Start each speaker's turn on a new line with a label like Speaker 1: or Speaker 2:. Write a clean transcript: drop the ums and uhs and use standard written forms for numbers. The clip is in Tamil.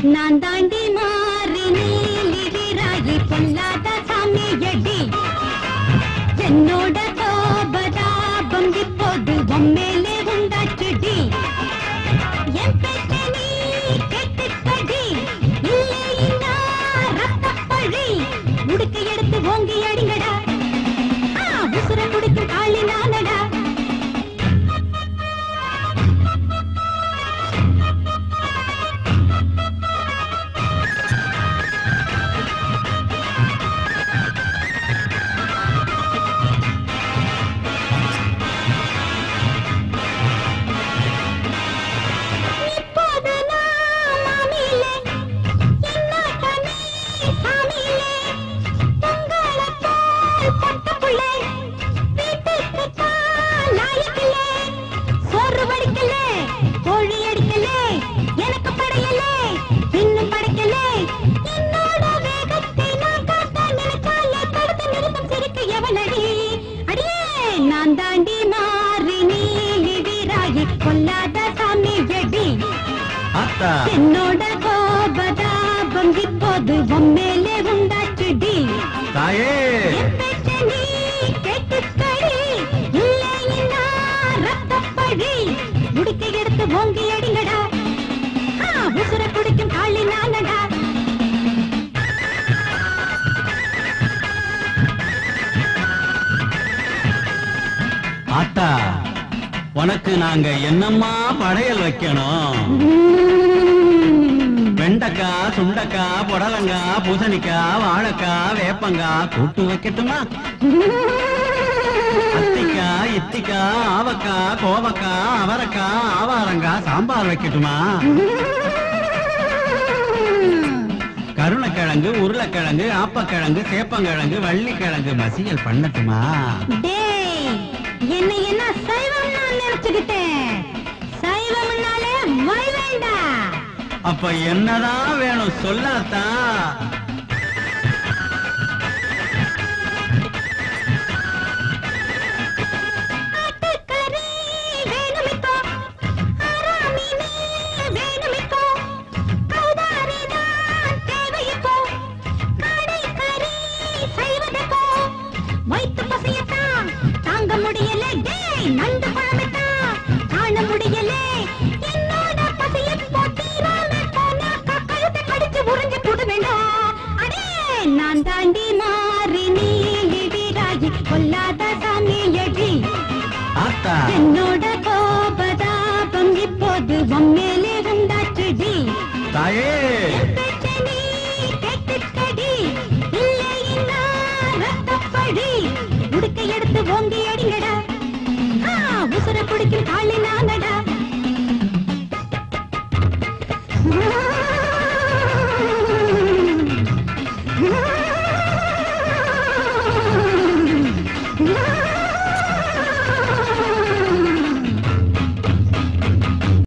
Speaker 1: நான் தாண்டி மாறி நீலி வீராயி பொல்லாத சாமி எடி என்னோட கோபதாபம் இப்போது பொம்மேலே உண்டாச்சுடி என் பேச்ச நீ கேட்டுக்கடி இல்லைன்னா ரத்தப்பழி உடுக்கை எடுத்து ஓங்கி அடிங்கடா உசுர குடிக்கும் காளி நானடா நான் தாண்டி மாறி நீலி வீராயி பொல்லாத சாமி எடி என்னோட கோபதாபம் இப்போது பொம்மேலே உண்டாச்சுடி
Speaker 2: தாயே
Speaker 1: நீ கேட்டுக்கடி இல்லைன்னா ரத்தப்பழி உடுக்கை எடுத்து ஓங்கி அடிங்கடா உசுர குடிக்கும் காளி நானடா
Speaker 2: ஆத்தா உனக்கு நாங்க என்னம்மா படையல் வைக்கணும் வெண்டைக்காய் சுண்டக்காய் புடலங்காய் பூசணிக்காய் வாழைக்காய் வேப்பங்காய் கூட்டு வைக்கட்டுமா அத்திக்காய் இத்திக்காய் ஆவக்காய் கோவக்காய் அவரைக்காய் ஆவாரங்காய் சாம்பார் வைக்கட்டுமா கருணக்கிழங்கு உருளைக்கிழங்கு ஆப்பக்கிழங்கு சேப்பங்கிழங்கு வள்ளிக்கிழங்கு மசியல் பண்ணட்டுமா
Speaker 1: என்ன என்ன சைவம் நான் நினைச்சுக்கிட்டேன் சைவம்னாலே வை வேண்டாம்
Speaker 2: அப்ப என்னதான் வேணும் சொல்லாத்தா
Speaker 1: நான் தாண்டி மாறி நீலி வீராயி பொல்லாத சாமி எடி என்னோட கோபதாபம் இப்போது பொம்மேலே உண்டாச்சுடி
Speaker 2: தாயே
Speaker 1: நீ கேட்டுக்கடி இல்லைன்னா ரத்தப்பழி உடுக்கை எடுத்து ஓங்கி அடிங்கடா உசுர குடிக்கும் காளி நானடா